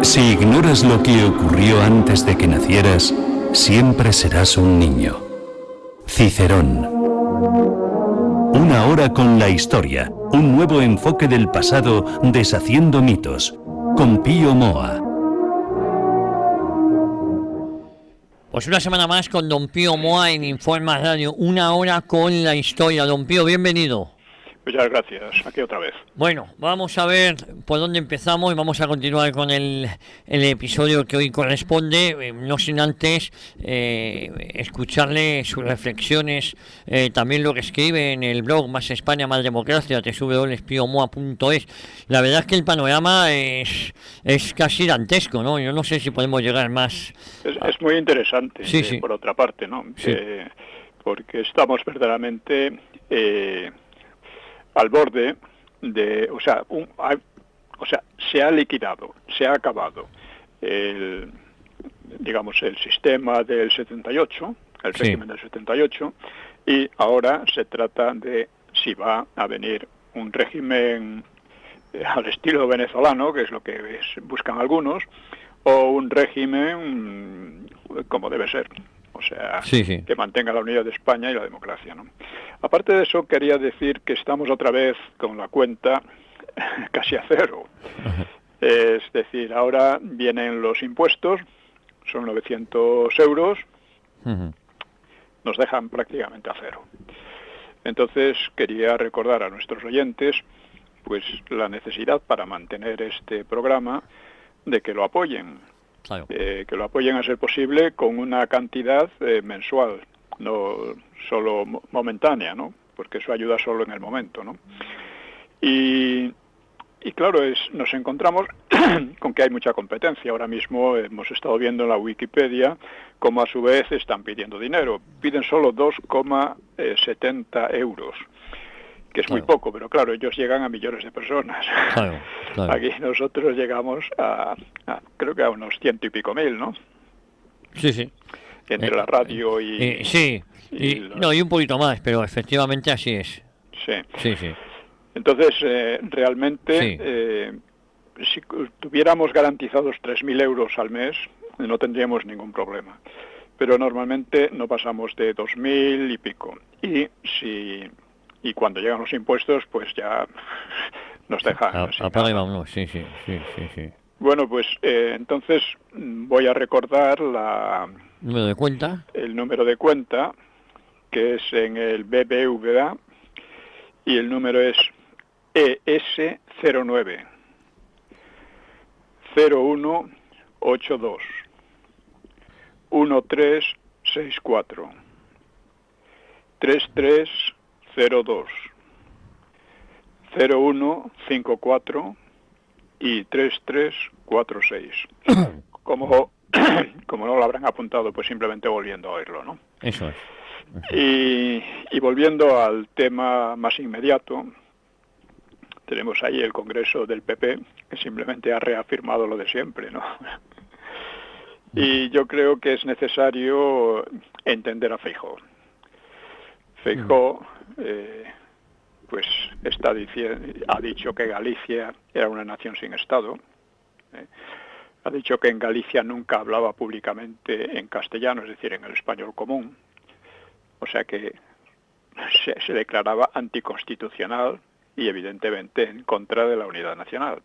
Si ignoras lo que ocurrió antes de que nacieras, siempre serás un niño. Cicerón. Una hora con la historia, un nuevo enfoque del pasado deshaciendo mitos, con Pío Moa. Pues una semana más con don Pío Moa en Informa Radio, una hora con la historia. Don Pío, bienvenido. Muchas gracias, aquí otra vez. Bueno, vamos a ver por dónde empezamos y vamos a continuar con el episodio que hoy corresponde, no sin antes escucharle sus reflexiones, también lo que escribe en el blog Más España, Más Democracia, www.piomoa.es. La verdad es que el panorama es casi dantesco, ¿no? Yo no sé si podemos llegar más... Es muy interesante, sí. Por otra parte, ¿no? Sí. Porque estamos verdaderamente... al borde de, se ha liquidado, se ha acabado el sistema del 78, el régimen del 78, y ahora se trata de si va a venir un régimen al estilo venezolano, que es lo que buscan algunos, o un régimen como debe ser. O sea, que mantenga la unidad de España y la democracia, ¿no? Aparte de eso, quería decir que estamos otra vez con la cuenta casi a cero. Es decir, ahora vienen los impuestos, son 900 euros, nos dejan prácticamente a cero. Entonces, quería recordar a nuestros oyentes, pues, la necesidad para mantener este programa de que lo apoyen. Claro. Que lo apoyen a ser posible con una cantidad mensual, no solo momentánea, ¿no? Porque eso ayuda solo en el momento, ¿no? Y claro, nos encontramos con que hay mucha competencia. Ahora mismo hemos estado viendo en la Wikipedia cómo a su vez están pidiendo dinero. Piden solo 2,70 euros. Que es muy poco, pero claro, ellos llegan a millones de personas. Claro. Aquí nosotros llegamos creo que a unos 100 y pico mil, ¿no? Sí. Entre la radio y... y un poquito más, pero efectivamente así es. Sí. Entonces, realmente, si tuviéramos garantizados 3.000 euros al mes, no tendríamos ningún problema. Pero normalmente no pasamos de 2.000 y pico. Y cuando llegan los impuestos, pues ya nos dejan. Apaga y vámonos, sí. Bueno, pues entonces voy a recordar ¿Número de cuenta? El número de cuenta, que es en el BBVA, y el número es ES09 0182 1364 3302 0154 y 3346. Como no lo habrán apuntado, pues simplemente volviendo a oírlo, ¿no? Eso es. Y volviendo al tema más inmediato, tenemos ahí el Congreso del PP, que simplemente ha reafirmado lo de siempre, ¿no? Y yo creo que es necesario entender a Feijóo. Feijóo, pues ha dicho que Galicia era una nación sin Estado. Ha dicho que en Galicia nunca hablaba públicamente en castellano, es decir, en el español común. O sea que se declaraba anticonstitucional y evidentemente en contra de la unidad nacional.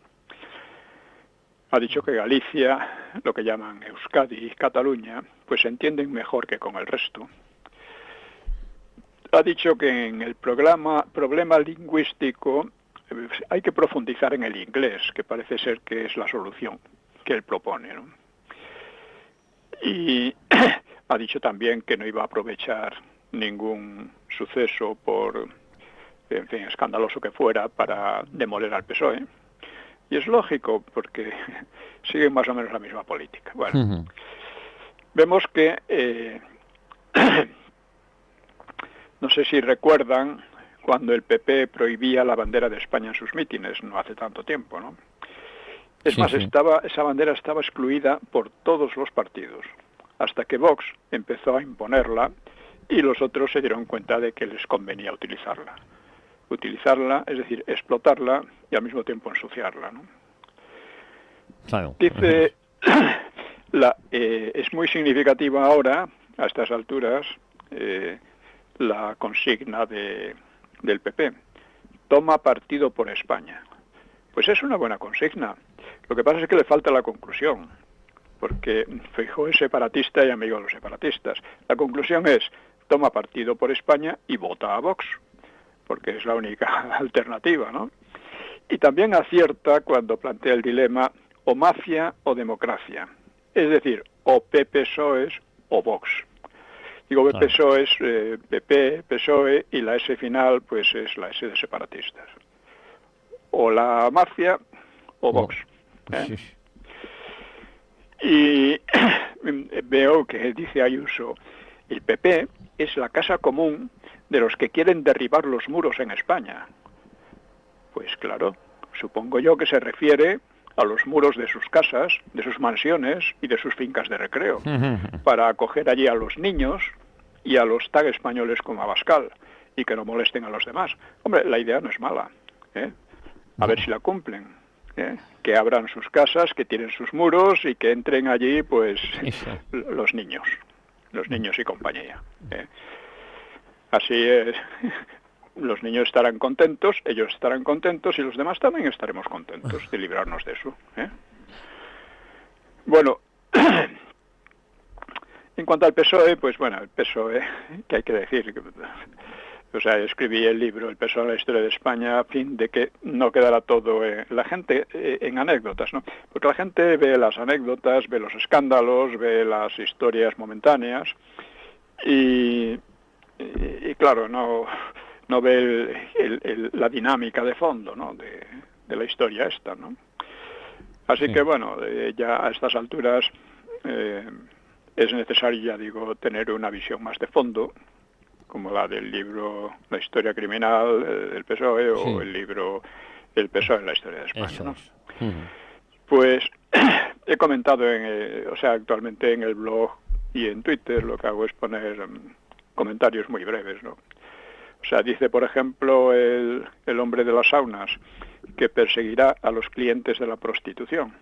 Ha dicho que Galicia, lo que llaman Euskadi y Cataluña, pues se entienden mejor que con el resto. Ha dicho que en el problema lingüístico hay que profundizar en el inglés, que parece ser que es la solución que él propone, ¿no? Y ha dicho también que no iba a aprovechar ningún suceso, por, en fin, escandaloso que fuera, para demoler al PSOE. Y es lógico, porque siguen más o menos la misma política. Bueno, vemos que... no sé si recuerdan cuando el PP prohibía la bandera de España en sus mítines, no hace tanto tiempo, ¿no? Es más, esa bandera estaba excluida por todos los partidos, hasta que Vox empezó a imponerla y los otros se dieron cuenta de que les convenía utilizarla. Utilizarla, es decir, explotarla y al mismo tiempo ensuciarla, ¿no? Claro. Dice, es muy significativa ahora, a estas alturas, la consigna del PP. Toma partido por España. Pues es una buena consigna. Lo que pasa es que le falta la conclusión, porque Feijóo es separatista y amigo de los separatistas. La conclusión es, toma partido por España y vota a Vox, porque es la única alternativa, ¿no? Y también acierta cuando plantea el dilema o mafia o democracia. Es decir, o PP-PSOE o Vox. Digo, PSOE es PP, PSOE, y la S final pues es la S de separatistas. O la mafia o Vox. Y veo que dice Ayuso, el PP es la casa común de los que quieren derribar los muros en España. Pues claro, supongo yo que se refiere a los muros de sus casas, de sus mansiones y de sus fincas de recreo, para acoger allí a los niños y a los tag españoles como Abascal, y que no molesten a los demás. Hombre, la idea no es mala, ¿eh? A ver si la cumplen, ¿eh? Que abran sus casas, que tienen sus muros y que entren allí, pues, los niños y compañía, ¿eh? Así es. Los niños estarán contentos, ellos estarán contentos y los demás también estaremos contentos de librarnos de eso, ¿eh? Bueno, en cuanto al PSOE, pues bueno, el PSOE, que hay que decir, o sea, escribí el libro El PSOE en la historia de España a fin de que no quedara todo la gente en anécdotas, ¿no? Porque la gente ve las anécdotas, ve los escándalos, ve las historias momentáneas y claro, no ve la dinámica de fondo, ¿no? de la historia esta, ¿no? Así que bueno, ya a estas alturas es necesario, ya digo, tener una visión más de fondo, como la del libro La historia criminal del PSOE o el libro El PSOE en la historia de España, ¿no? Pues he comentado actualmente en el blog y en Twitter lo que hago es poner comentarios muy breves, ¿no? O sea, dice, por ejemplo, el hombre de las saunas que perseguirá a los clientes de la prostitución.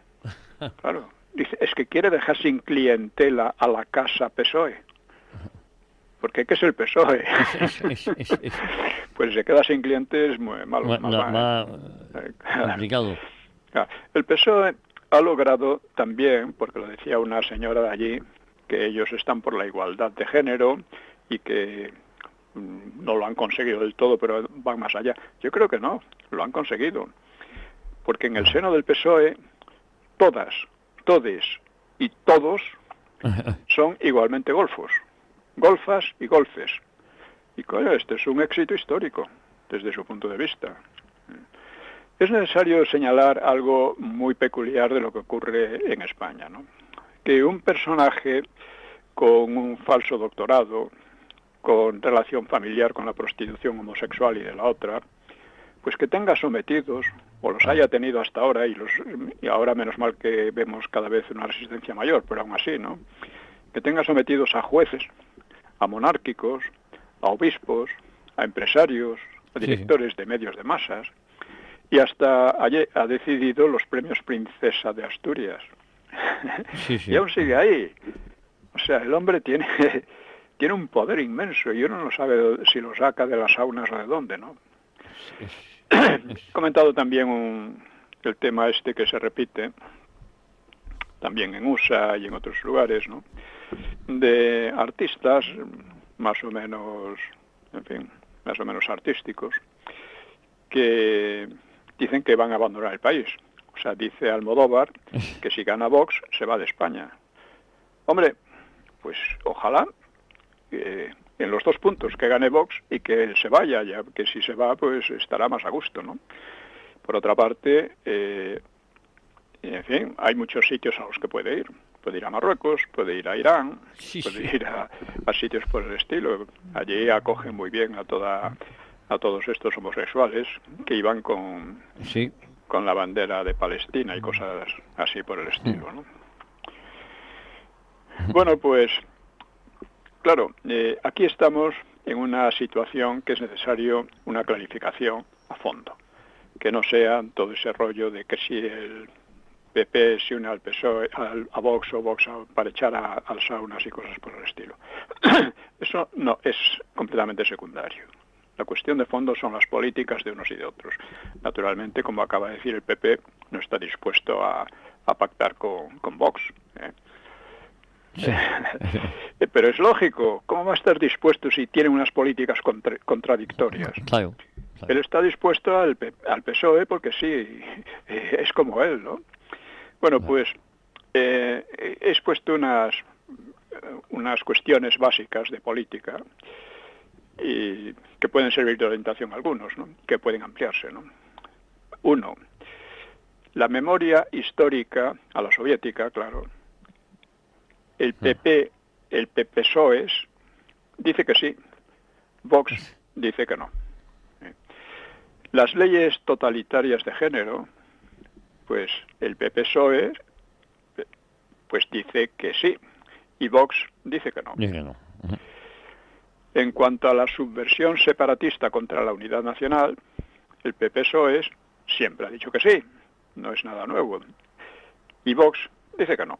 Claro, dice, es que quiere dejar sin clientela a la casa PSOE. Porque ¿qué es el PSOE? Pues se queda sin clientes muy malo. Complicado. El PSOE ha logrado también, porque lo decía una señora de allí, que ellos están por la igualdad de género y que no lo han conseguido del todo, pero van más allá. Yo creo que no, lo han conseguido. Porque en el seno del PSOE, todas, todes y todos son igualmente golfos. Golfas y golfes. Y coño, este es un éxito histórico, desde su punto de vista. Es necesario señalar algo muy peculiar de lo que ocurre en España, ¿no? Que un personaje con un falso doctorado, con relación familiar con la prostitución homosexual y de la otra, pues que tenga sometidos, o los haya tenido hasta ahora, y ahora menos mal que vemos cada vez una resistencia mayor, pero aún así, ¿no? Que tenga sometidos a jueces, a monárquicos, a obispos, a empresarios, a directores de medios de masas, y hasta ha decidido los premios Princesa de Asturias. Y aún sigue ahí. O sea, el hombre tiene un poder inmenso y uno no sabe si lo saca de las saunas o de dónde, ¿no? He comentado también el tema este que se repite también en USA y en otros lugares, ¿no? De artistas más o menos artísticos que dicen que van a abandonar el país. O sea, dice Almodóvar que si gana Vox se va de España. Hombre, pues ojalá en los dos puntos, que gane Vox y que él se vaya, ya que si se va pues estará más a gusto, ¿no? Por otra parte, en fin, hay muchos sitios a los que puede ir. Puede ir a Marruecos, puede ir a Irán, puede ir a sitios por el estilo. Allí acogen muy bien a todos estos homosexuales que iban con la bandera de Palestina y cosas así por el estilo, ¿no? Bueno, pues, claro, aquí estamos en una situación que es necesario una clarificación a fondo. Que no sea todo ese rollo de que si PP se une al PSOE, a Vox o Vox para echar al Saunas y cosas por el estilo. Eso no es completamente secundario. La cuestión de fondo son las políticas de unos y de otros. Naturalmente, como acaba de decir el PP, no está dispuesto a pactar con Vox. Sí. Pero es lógico, ¿cómo va a estar dispuesto si tiene unas políticas contradictorias? Claro. Él está dispuesto al PSOE porque sí, es como él, ¿no? Bueno, pues he expuesto unas cuestiones básicas de política y que pueden servir de orientación a algunos, ¿no? Que pueden ampliarse, ¿no? Uno, la memoria histórica a la soviética, claro. El PP, el PSOE dice que sí, Vox dice que no. Las leyes totalitarias de género, pues el PSOE pues dice que sí y Vox dice que no. Dice que no. En cuanto a la subversión separatista contra la unidad nacional, el PSOE siempre ha dicho que sí, no es nada nuevo. Y Vox dice que no.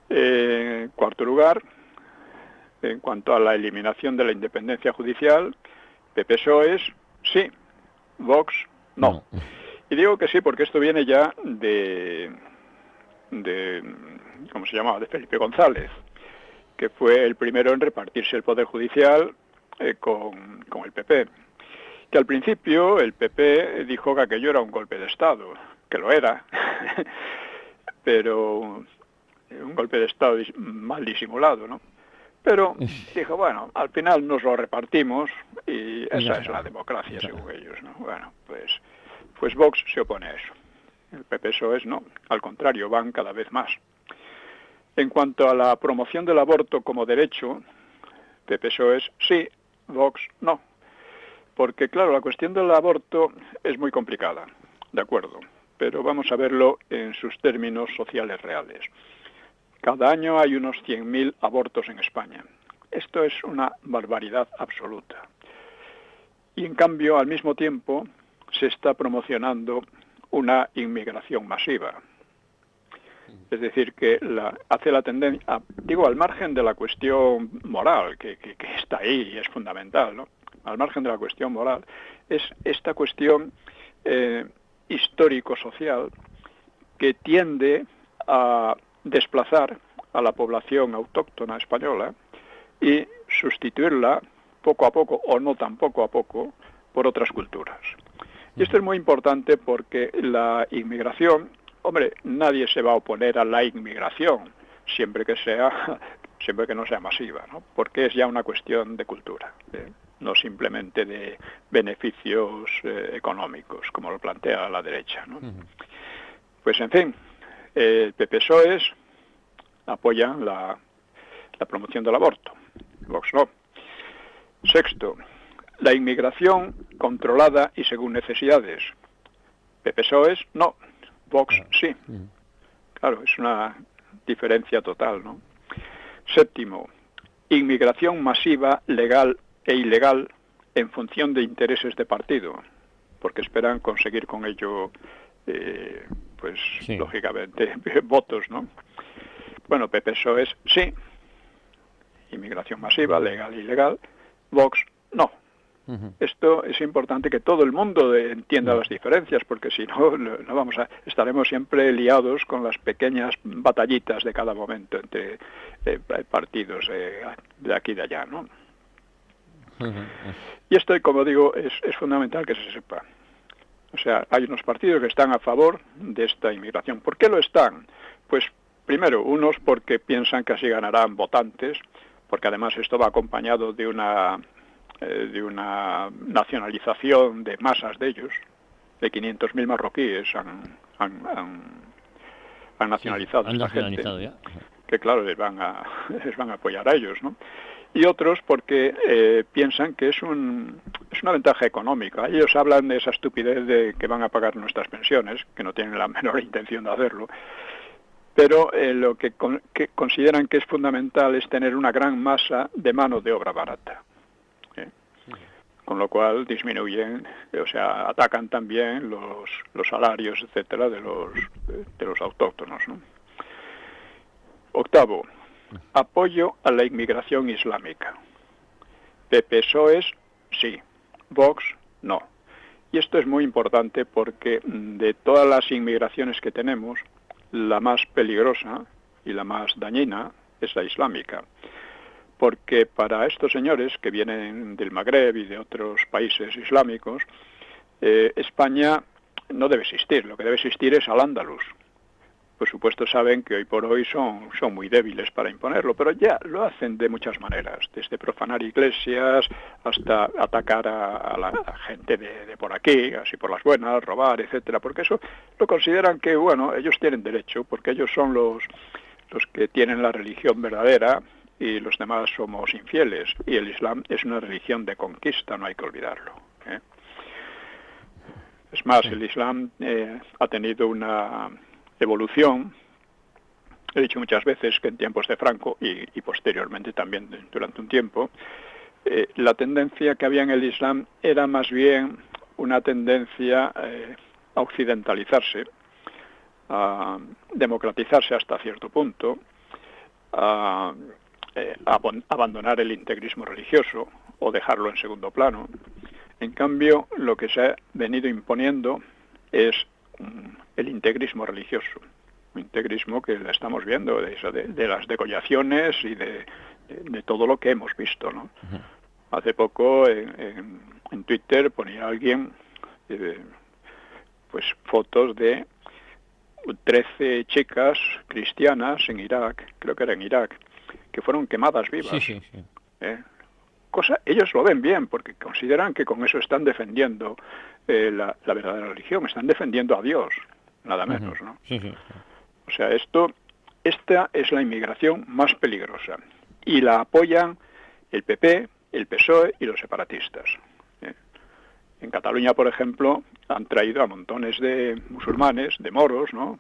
En cuarto lugar, en cuanto a la eliminación de la independencia judicial, PSOE sí, Vox no. Y digo que sí porque esto viene ya de ¿cómo se llamaba? De Felipe González, que fue el primero en repartirse el poder judicial con el PP. Que al principio el PP dijo que aquello era un golpe de Estado, que lo era, pero un golpe de Estado mal disimulado, ¿no? Pero dijo, bueno, al final nos lo repartimos y esa es la democracia, según ellos, ¿no? Bueno, pues Vox se opone a eso. El PSOE no, al contrario, van cada vez más. En cuanto a la promoción del aborto como derecho, PSOE sí, Vox no. Porque, claro, la cuestión del aborto es muy complicada, de acuerdo, pero vamos a verlo en sus términos sociales reales. Cada año hay unos 100.000 abortos en España. Esto es una barbaridad absoluta. Y en cambio, al mismo tiempo, se está promocionando una inmigración masiva. Es decir, que hace la tendencia, digo, al margen de la cuestión moral, que está ahí y es fundamental, ¿no? Al margen de la cuestión moral, es esta cuestión histórico-social que tiende a desplazar a la población autóctona española y sustituirla poco a poco, o no tan poco a poco, por otras culturas. Y esto es muy importante porque la inmigración, hombre, nadie se va a oponer a la inmigración, siempre que no sea masiva, ¿no? Porque es ya una cuestión de cultura, no simplemente de beneficios económicos, como lo plantea la derecha, ¿no? Pues en fin, el PSOE apoya la promoción del aborto, Vox no. Sexto, la inmigración controlada y según necesidades, PSOE no, Vox sí. Claro, es una diferencia total, ¿no? Séptimo, inmigración masiva, legal e ilegal en función de intereses de partido, porque esperan conseguir con ello, lógicamente, votos, ¿no? Bueno, PSOE sí, inmigración masiva, legal e ilegal, Vox no. Esto es importante que todo el mundo entienda las diferencias, porque si no, estaremos siempre liados con las pequeñas batallitas de cada momento entre partidos de aquí y de allá, ¿no? Y esto, como digo, es fundamental que se sepa. O sea, hay unos partidos que están a favor de esta inmigración. ¿Por qué lo están? Pues primero, unos porque piensan que así ganarán votantes, porque además esto va acompañado de una nacionalización de masas de ellos, de 500.000 marroquíes han nacionalizado a esta gente, ya. que claro, les van a apoyar a ellos, ¿no? Y otros porque piensan que es una ventaja económica. Ellos hablan de esa estupidez de que van a pagar nuestras pensiones, que no tienen la menor intención de hacerlo, pero lo que consideran que es fundamental es tener una gran masa de mano de obra barata. con lo cual disminuyen, o sea, atacan también los salarios, etcétera, de los autóctonos, ¿no? Octavo, apoyo a la inmigración islámica. PP-PSOE sí, Vox no. Y esto es muy importante porque de todas las inmigraciones que tenemos, la más peligrosa y la más dañina es la islámica. Porque para estos señores que vienen del Magreb y de otros países islámicos, España no debe existir. Lo que debe existir es Al-Ándalus. Por supuesto saben que hoy por hoy son muy débiles para imponerlo, pero ya lo hacen de muchas maneras, desde profanar iglesias hasta atacar a la gente de por aquí, así por las buenas, robar, etcétera, porque eso lo consideran que, bueno, ellos tienen derecho, porque ellos son los que tienen la religión verdadera y los demás somos infieles, y el Islam es una religión de conquista, no hay que olvidarlo, ¿eh? Es más, el Islam ha tenido una evolución. He dicho muchas veces que en tiempos de Franco y posteriormente también durante un tiempo, la tendencia que había en el Islam era más bien una tendencia a occidentalizarse, a democratizarse hasta cierto punto, a abandonar el integrismo religioso o dejarlo en segundo plano. En cambio, lo que se ha venido imponiendo es el integrismo religioso, un integrismo que estamos viendo de las degollaciones y de todo lo que hemos visto, ¿no? Hace poco en Twitter ponía alguien pues fotos de 13 chicas cristianas en Irak, creo que era en Irak, que fueron quemadas vivas. Sí. Ellos lo ven bien porque consideran que con eso están defendiendo la verdadera religión, están defendiendo a Dios, nada menos, ¿no? O sea, esta es la inmigración más peligrosa y la apoyan el PP, el PSOE y los separatistas. En Cataluña, por ejemplo, han traído a montones de musulmanes, de moros, ¿no?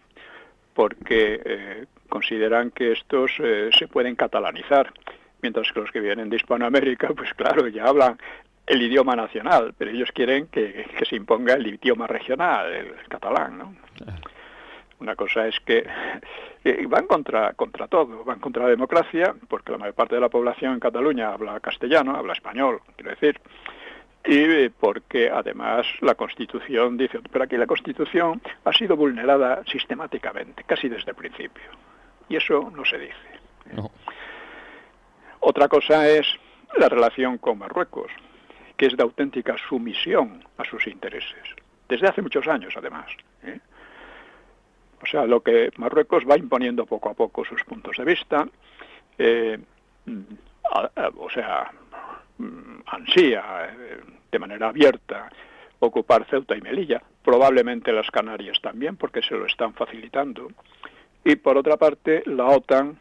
Porque consideran que estos se pueden catalanizar, mientras que los que vienen de Hispanoamérica, pues claro, ya hablan el idioma nacional, pero ellos quieren que se imponga el idioma regional, el catalán, ¿no? Una cosa es que van contra todo, van contra la democracia, porque la mayor parte de la población en Cataluña habla castellano, habla español, quiero decir, y porque además la Constitución dice, pero aquí la Constitución ha sido vulnerada sistemáticamente, casi desde el principio, y eso no se dice. No. Otra cosa es la relación con Marruecos, que es de auténtica sumisión a sus intereses, desde hace muchos años además, ¿eh? O sea, lo que Marruecos va imponiendo poco a poco sus puntos de vista, ansía de manera abierta ocupar Ceuta y Melilla, probablemente las Canarias también, porque se lo están facilitando. Y por otra parte, la OTAN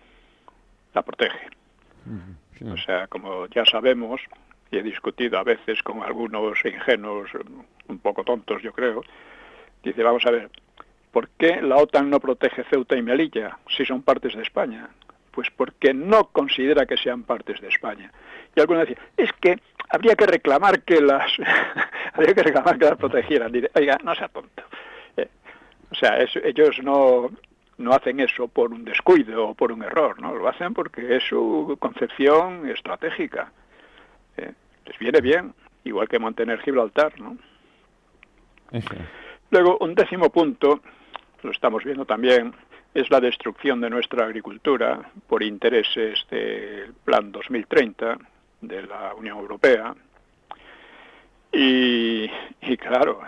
la protege. Sí. O sea, como ya sabemos, y he discutido a veces con algunos ingenuos, un poco tontos yo creo, dice, vamos a ver, ¿por qué la OTAN no protege Ceuta y Melilla si son partes de España? Pues porque no considera que sean partes de España. Y algunos decían, es que habría que reclamar que las protegieran. Dice, oiga, no sea tonto. O sea, ellos no hacen eso por un descuido o por un error, ¿no? Lo hacen porque es su concepción estratégica. Les viene bien, igual que mantener Gibraltar, ¿no? Sí. Luego, un 10º punto, lo estamos viendo también, es la destrucción de nuestra agricultura por intereses del Plan 2030 de la Unión Europea. Y claro,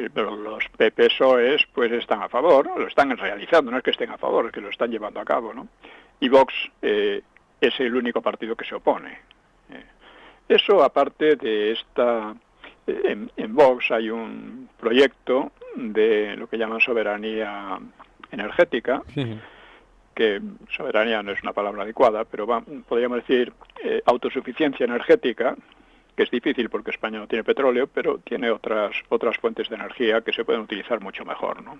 los PP-PSOEs pues están a favor, ¿no? Lo están realizando, no es que estén a favor, es que lo están llevando a cabo, ¿no? Y Vox es el único partido que se opone. Eso aparte de esta... En Vox hay un proyecto de lo que llaman soberanía energética, que soberanía no es una palabra adecuada, pero podríamos decir autosuficiencia energética, que es difícil porque España no tiene petróleo, pero tiene otras fuentes de energía que se pueden utilizar mucho mejor, ¿no?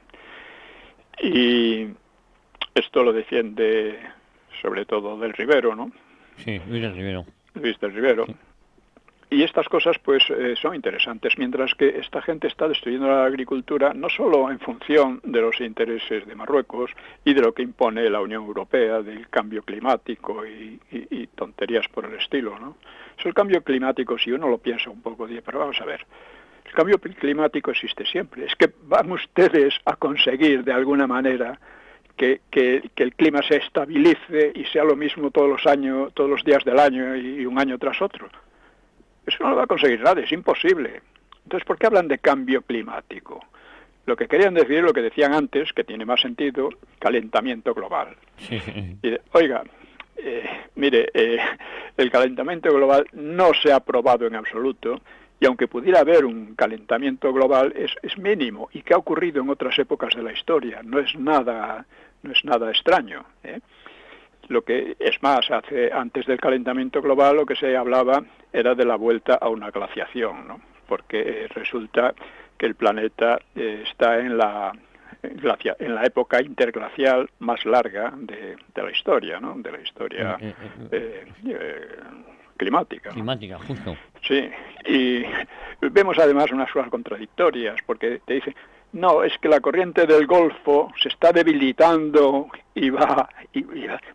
Y esto lo defiende sobre todo Del Rivero, ¿no? Sí, Luis del Rivero. Luis del Rivero. Sí. Y estas cosas pues son interesantes, mientras que esta gente está destruyendo la agricultura no solo en función de los intereses de Marruecos y de lo que impone la Unión Europea, del cambio climático y tonterías por el estilo, ¿no? Eso, el cambio climático, si uno lo piensa un poco, dice, pero vamos a ver, el cambio climático existe siempre. Es que van ustedes a conseguir de alguna manera que el clima se estabilice y sea lo mismo todos los años, todos los días del año y un año tras otro. Eso no lo va a conseguir nadie, es imposible. Entonces, ¿por qué hablan de cambio climático? Lo que querían decir es lo que decían antes, que tiene más sentido, calentamiento global. Sí. Y, oiga, mire, el calentamiento global no se ha probado en absoluto, y aunque pudiera haber un calentamiento global, es mínimo, y que ha ocurrido en otras épocas de la historia, no es nada extraño, ¿eh? Lo que es más, antes del calentamiento global lo que se hablaba era de la vuelta a una glaciación, ¿no? Porque resulta que el planeta está en la época interglacial más larga de la historia, ¿no? De la historia climática, ¿no? Climática, justo. Sí, y vemos además unas cosas contradictorias, porque te dicen, no, es que la corriente del Golfo se está debilitando y va.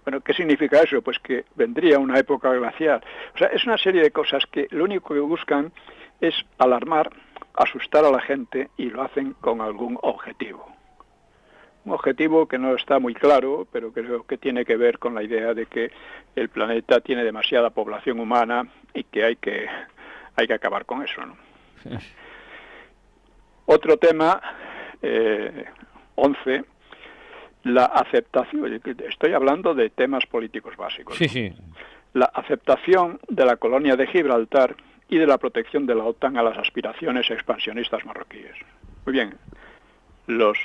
Bueno, ¿qué significa eso? Pues que vendría una época glacial. O sea, es una serie de cosas que lo único que buscan es alarmar, asustar a la gente, y lo hacen con algún objetivo. Un objetivo que no está muy claro, pero creo que tiene que ver con la idea de que el planeta tiene demasiada población humana y que hay que acabar con eso, ¿no? Sí. Otro tema, 11, la aceptación. Estoy hablando de temas políticos básicos. Sí, sí. La aceptación de la colonia de Gibraltar y de la protección de la OTAN a las aspiraciones expansionistas marroquíes. Muy bien, los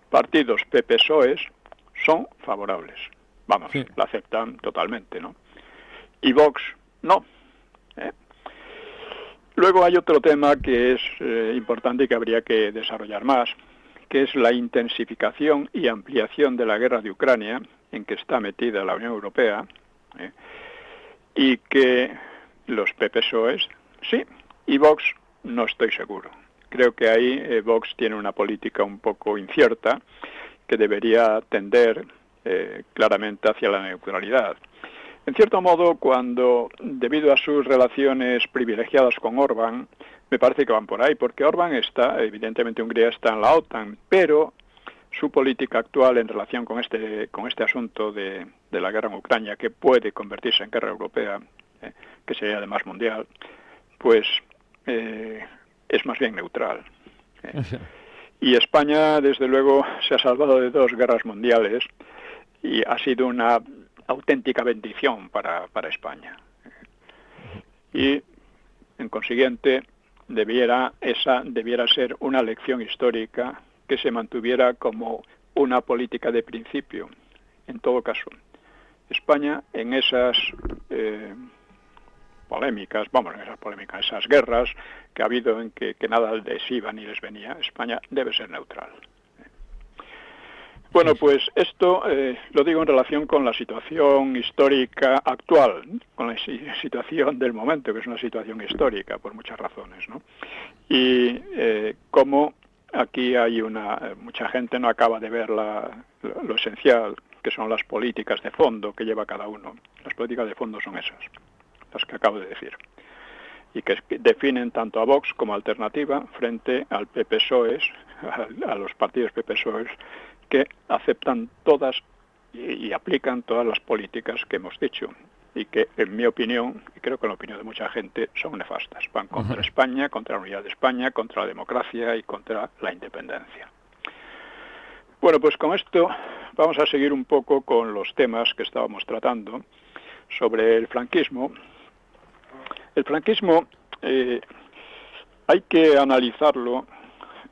partidos PP-PSOE son favorables. Vamos, sí. La aceptan totalmente, ¿no? Y Vox, no. Luego hay otro tema que es importante y que habría que desarrollar más, que es la intensificación y ampliación de la guerra de Ucrania, en que está metida la Unión Europea, y que los PP-PSOE, sí, y Vox no estoy seguro. Creo que ahí Vox tiene una política un poco incierta, que debería tender claramente hacia la neutralidad. En cierto modo, cuando, debido a sus relaciones privilegiadas con Orbán, me parece que van por ahí, porque Orbán está, evidentemente Hungría está en la OTAN, pero su política actual en relación con este asunto de la guerra en Ucrania, que puede convertirse en guerra europea, que sería además mundial, pues es más bien neutral. Y España, desde luego, se ha salvado de 2 guerras mundiales y ha sido una auténtica bendición para España. Y, en consiguiente, debiera ser una lección histórica que se mantuviera como una política de principio. En todo caso, España, en esas esas guerras que ha habido en que nada les iba ni les venía, España debe ser neutral. Bueno, pues esto lo digo en relación con la situación histórica actual, con la situación del momento, que es una situación histórica por muchas razones, ¿no? Y cómo aquí hay mucha gente no acaba de ver lo esencial, que son las políticas de fondo que lleva cada uno. Las políticas de fondo son esas, las que acabo de decir, y que definen tanto a Vox como alternativa frente al PP-PSOE, a los partidos PP-PSOE, que aceptan todas y aplican todas las políticas que hemos dicho y que, en mi opinión, y creo que en la opinión de mucha gente, son nefastas. Van contra España, contra la unidad de España, contra la democracia y contra la independencia. Bueno, pues con esto vamos a seguir un poco con los temas que estábamos tratando sobre el franquismo. El franquismo hay que analizarlo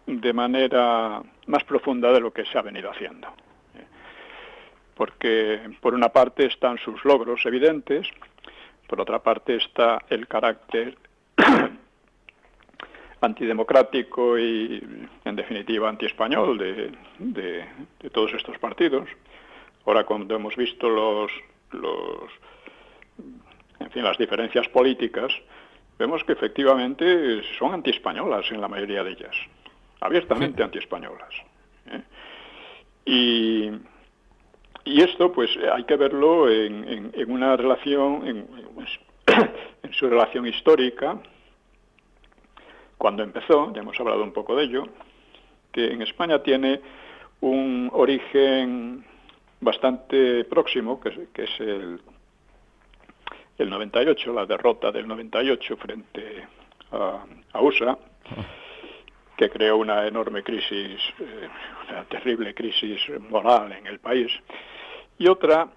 de manera más profunda de lo que se ha venido haciendo. Porque por una parte están sus logros evidentes, por otra parte está el carácter antidemocrático y, en definitiva, antiespañol de todos estos partidos. Ahora, cuando hemos visto en fin, las diferencias políticas, vemos que efectivamente son antiespañolas en la mayoría de ellas, abiertamente antiespañolas. Y esto, pues, hay que verlo en una relación, en su relación histórica, cuando empezó, ya hemos hablado un poco de ello, que en España tiene un origen bastante próximo, que es el 98, la derrota del 98 frente a USA, que creó una enorme crisis, una terrible crisis moral en el país, y otra,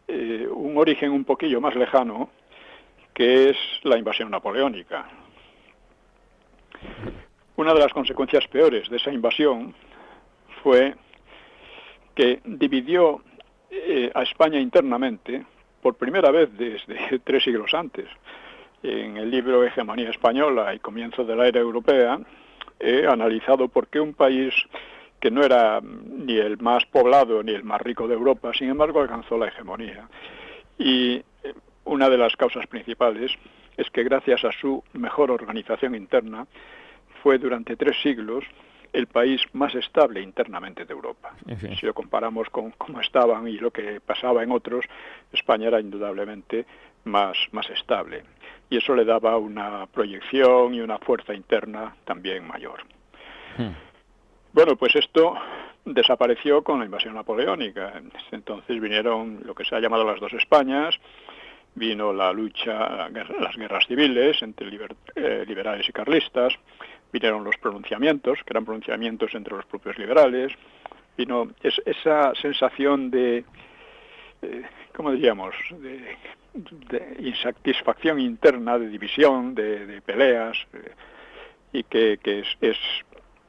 un origen un poquillo más lejano, que es la invasión napoleónica. Una de las consecuencias peores de esa invasión fue que dividió a España internamente por primera vez desde 3 siglos antes. En el libro Hegemonía Española y Comienzo de la Era Europea he analizado por qué un país que no era ni el más poblado ni el más rico de Europa, sin embargo, alcanzó la hegemonía. Y una de las causas principales es que gracias a su mejor organización interna fue durante 3 siglos el país más estable internamente de Europa. Si lo comparamos con cómo estaban y lo que pasaba en otros, España era indudablemente más estable. Y eso le daba una proyección y una fuerza interna también mayor. Bueno, pues esto desapareció con la invasión napoleónica. Entonces vinieron lo que se ha llamado las 2 Españas, vino la lucha, las guerras civiles entre liberales y carlistas, vinieron los pronunciamientos, que eran pronunciamientos entre los propios liberales, vino esa sensación de, ¿cómo diríamos?, de insatisfacción interna, de división, de peleas, y que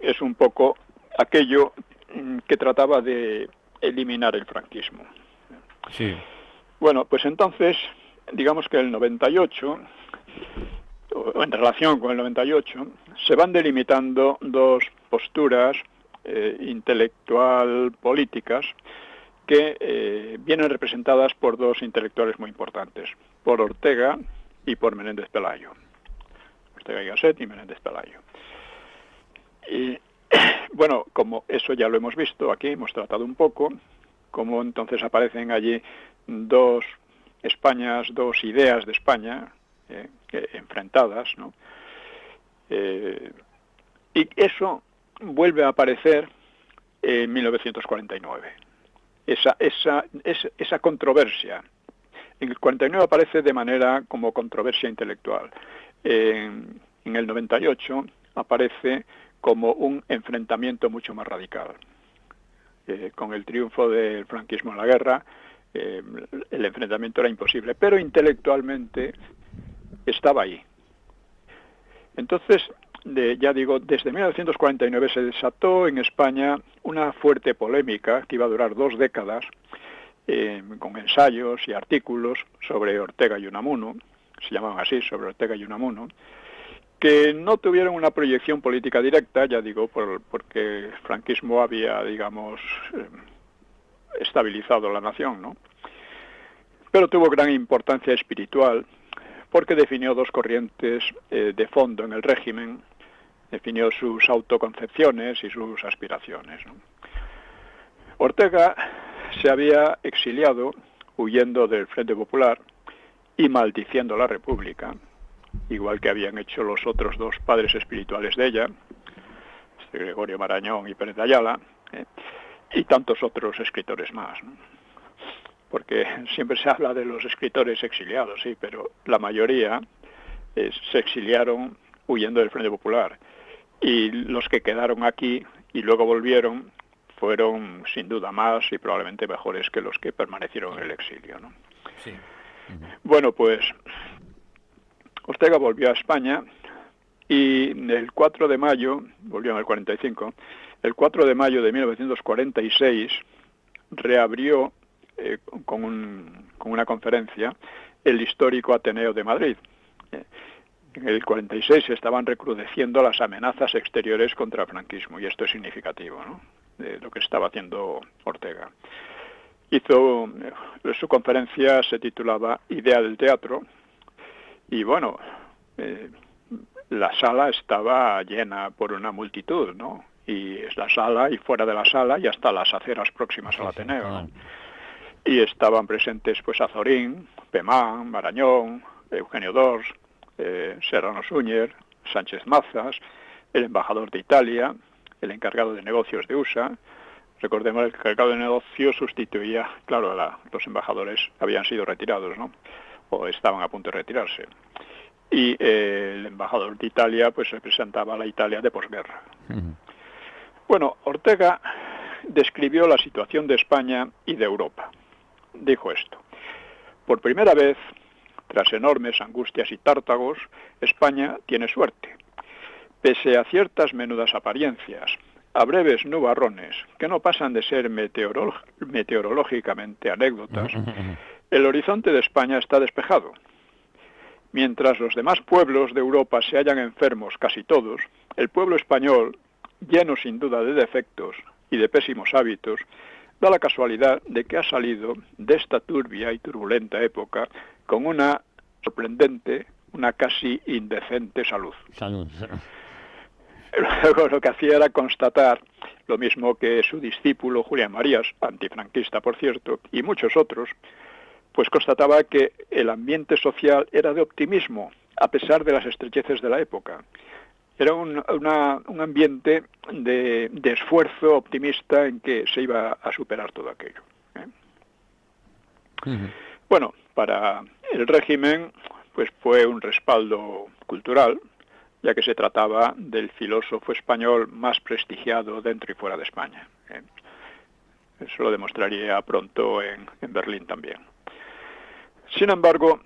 es un poco aquello que trataba de eliminar el franquismo. Sí. Bueno, pues entonces, digamos que el 98, o en relación con el 98, se van delimitando 2 posturas intelectual-políticas que vienen representadas por 2 intelectuales muy importantes, por Ortega y por Menéndez Pelayo. Ortega y Gasset y Menéndez Pelayo. Y bueno, como eso ya lo hemos visto aquí, hemos tratado un poco, como entonces aparecen allí 2 Españas, 2 ideas de España enfrentadas, ¿no? Y eso vuelve a aparecer en 1949. Esa controversia. En el 49 aparece de manera como controversia intelectual. En el 98 aparece como un enfrentamiento mucho más radical. Con el triunfo del franquismo en la guerra, el enfrentamiento era imposible, pero intelectualmente estaba ahí. Entonces, ya digo, desde 1949 se desató en España una fuerte polémica que iba a durar 2 décadas, con ensayos y artículos sobre Ortega y Unamuno, se llamaban así, sobre Ortega y Unamuno, que no tuvieron una proyección política directa, ya digo, porque el franquismo había, digamos, estabilizado la nación, ¿no? Pero tuvo gran importancia espiritual, porque definió 2 corrientes de fondo en el régimen, definió sus autoconcepciones y sus aspiraciones, ¿no? Ortega se había exiliado huyendo del Frente Popular y maldiciendo la República, igual que habían hecho los otros 2 padres espirituales de ella, Gregorio Marañón y Pérez de Ayala, y tantos otros escritores más, ¿no? Porque siempre se habla de los escritores exiliados, sí, pero la mayoría se exiliaron huyendo del Frente Popular, y los que quedaron aquí y luego volvieron fueron sin duda más y probablemente mejores que los que permanecieron en el exilio, ¿no? Sí. Bueno, pues Ortega volvió a España y el 4 de mayo, volvió en el 45, el 4 de mayo de 1946 reabrió con una conferencia el histórico Ateneo de Madrid. En el 46 se estaban recrudeciendo las amenazas exteriores contra el franquismo, y esto es significativo, ¿no?, de lo que estaba haciendo Ortega. Su conferencia se titulaba Idea del teatro, Y bueno, la sala estaba llena por una multitud, ¿no? Y es la sala, y fuera de la sala, y hasta las aceras próximas al Ateneo, ¿no? Y estaban presentes pues Azorín, Pemán, Marañón, Eugenio d'Ors, Serrano Súñer, Sánchez Mazas, el embajador de Italia, el encargado de negocios de USA. Recordemos, el encargado de negocios sustituía, claro, los embajadores habían sido retirados, ¿no? O estaban a punto de retirarse. Y el embajador de Italia pues representaba a la Italia de posguerra. Bueno, Ortega describió la situación de España y de Europa. Dijo esto: por primera vez, tras enormes angustias y tártagos, España tiene suerte. Pese a ciertas menudas apariencias, a breves nubarrones que no pasan de ser meteorológicamente anécdotas, el horizonte de España está despejado. Mientras los demás pueblos de Europa se hallan enfermos casi todos, el pueblo español, lleno sin duda de defectos y de pésimos hábitos, da la casualidad de que ha salido de esta turbia y turbulenta época con una sorprendente, una casi indecente salud. Luego lo que hacía era constatar, lo mismo que su discípulo Julián Marías, antifranquista por cierto, y muchos otros, pues constataba que el ambiente social era de optimismo, a pesar de las estrecheces de la época. Era un ambiente de esfuerzo optimista en que se iba a superar todo aquello. Bueno, para el régimen pues fue un respaldo cultural, ya que se trataba del filósofo español más prestigiado dentro y fuera de España. Eso lo demostraría pronto en Berlín también. Sin embargo,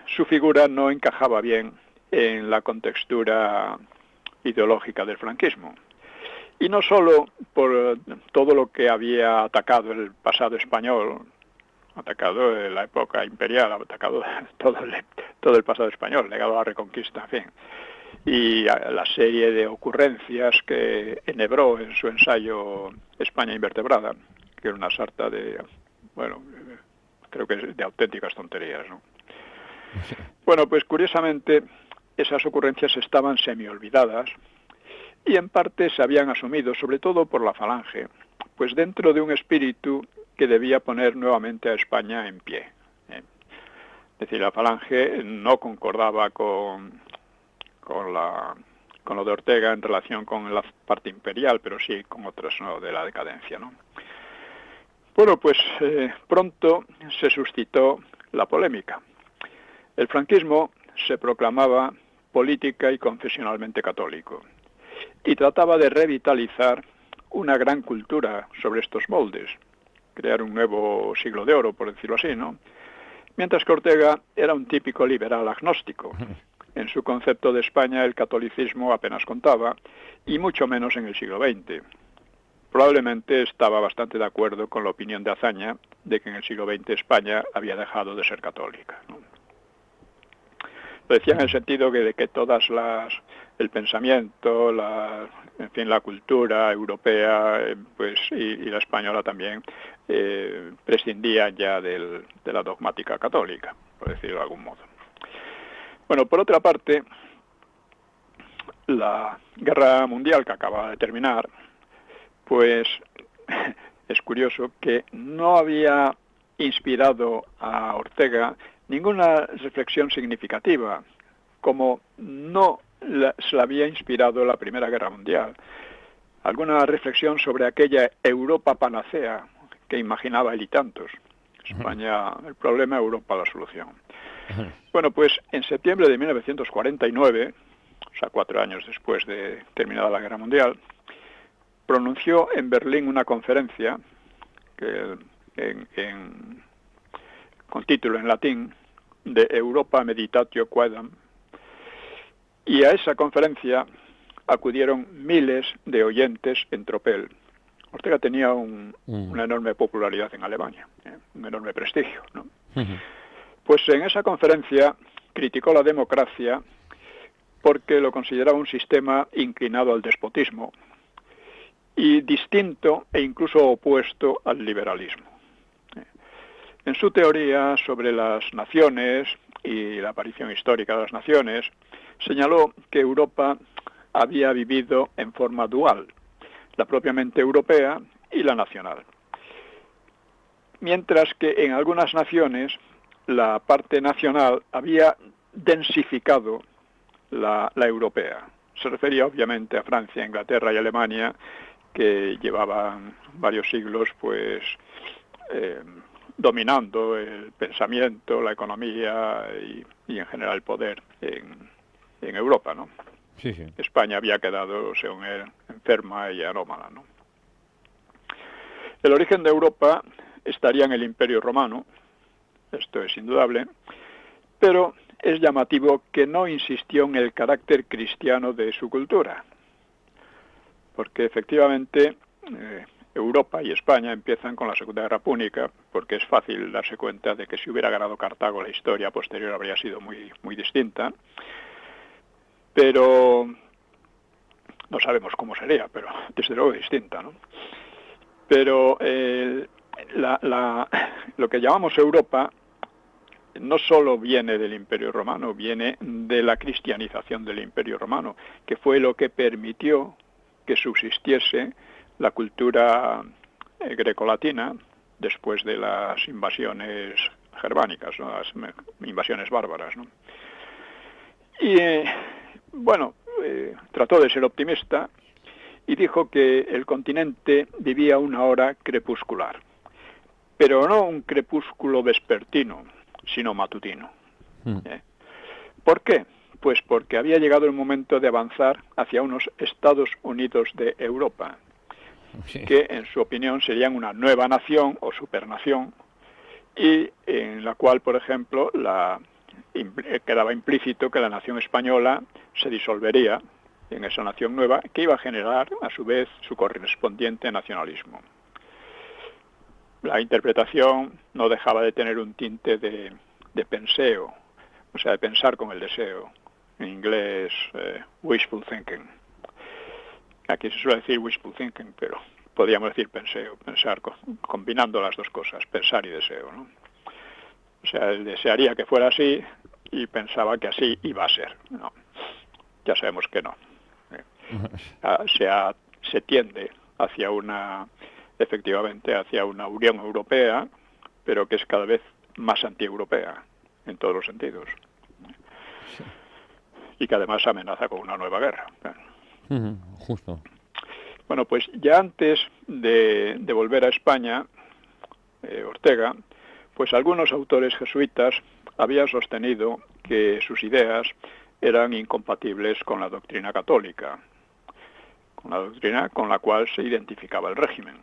su figura no encajaba bien en la contextura ideológica del franquismo. Y no solo por todo lo que había atacado el pasado español, atacado la época imperial, atacado todo el pasado español, negado a la Reconquista, en fin, y a la serie de ocurrencias que enhebró en su ensayo España invertebrada, que era una sarta de, bueno, creo que de auténticas tonterías, ¿no? Bueno, pues curiosamente esas ocurrencias estaban semi-olvidadas y en parte se habían asumido, sobre todo por la Falange, pues dentro de un espíritu que debía poner nuevamente a España en pie. Es decir, la Falange no concordaba con lo de Ortega en relación con la parte imperial, pero sí con otras, ¿no?, de la decadencia, ¿no? Bueno, pues pronto se suscitó la polémica. El franquismo se proclamaba política y confesionalmente católico y trataba de revitalizar una gran cultura sobre estos moldes, crear un nuevo siglo de oro, por decirlo así, ¿no? Mientras que Ortega era un típico liberal agnóstico. En su concepto de España el catolicismo apenas contaba, y mucho menos en el siglo XX. Probablemente estaba bastante de acuerdo con la opinión de Azaña de que en el siglo XX España había dejado de ser católica, ¿no? Lo decía en el sentido de que todas el pensamiento, en fin, la cultura europea, pues y la española también, prescindían ya de la dogmática católica, por decirlo de algún modo. Bueno, por otra parte, la guerra mundial que acaba de terminar, pues es curioso que no había inspirado a Ortega ninguna reflexión significativa, como no se la había inspirado la Primera Guerra Mundial. Alguna reflexión sobre aquella Europa panacea que imaginaba él y tantos. España el problema, Europa la solución. Bueno, pues en septiembre de 1949, o sea, 4 años después de terminada la Guerra Mundial, pronunció en Berlín una conferencia que con título en latín de Europa Meditatio Quaedam, y a esa conferencia acudieron miles de oyentes en tropel. Ortega tenía una enorme popularidad en Alemania, un enorme prestigio, ¿no? Pues en esa conferencia criticó la democracia porque lo consideraba un sistema inclinado al despotismo y distinto e incluso opuesto al liberalismo. En su teoría sobre las naciones y la aparición histórica de las naciones, señaló que Europa había vivido en forma dual, la propiamente europea y la nacional. Mientras que en algunas naciones la parte nacional había densificado la europea. Se refería obviamente a Francia, Inglaterra y Alemania, que llevaban varios siglos pues dominando el pensamiento, la economía y en general el poder en Europa, ¿no? Sí, sí. España había quedado, según él, enferma y anómala, ¿no? El origen de Europa estaría en el Imperio Romano, esto es indudable, pero es llamativo que no insistió en el carácter cristiano de su cultura, porque efectivamente Europa y España empiezan con la Segunda Guerra Púnica, porque es fácil darse cuenta de que si hubiera ganado Cartago la historia posterior habría sido muy, muy distinta, pero no sabemos cómo sería, pero desde luego distinta, ¿no? Pero lo que llamamos Europa no solo viene del Imperio Romano, viene de la cristianización del Imperio Romano, que fue lo que permitió que subsistiese la cultura grecolatina después de las invasiones germánicas, ¿no? Las invasiones bárbaras, ¿no? Y trató de ser optimista y dijo que el continente vivía una hora crepuscular, pero no un crepúsculo vespertino, sino matutino. ¿Por qué? Pues porque había llegado el momento de avanzar hacia unos Estados Unidos de Europa, que en su opinión serían una nueva nación o supernación, y en la cual, por ejemplo, quedaba implícito que la nación española se disolvería en esa nación nueva, que iba a generar, a su vez, su correspondiente nacionalismo. La interpretación no dejaba de tener un tinte de penseo, o sea, de pensar con el deseo. En inglés, wishful thinking. Aquí se suele decir wishful thinking, pero podríamos decir penseo, pensar, combinando las dos cosas, pensar y deseo, ¿no? O sea, él desearía que fuera así y pensaba que así iba a ser. No, ya sabemos que no. Se tiende efectivamente hacia una Unión Europea, pero que es cada vez más antieuropea en todos los sentidos. Sí. Y que además amenaza con una nueva guerra. Justo. Bueno, pues ya antes de volver a España, Ortega, pues algunos autores jesuitas habían sostenido que sus ideas eran incompatibles con la doctrina católica, con la doctrina con la cual se identificaba el régimen.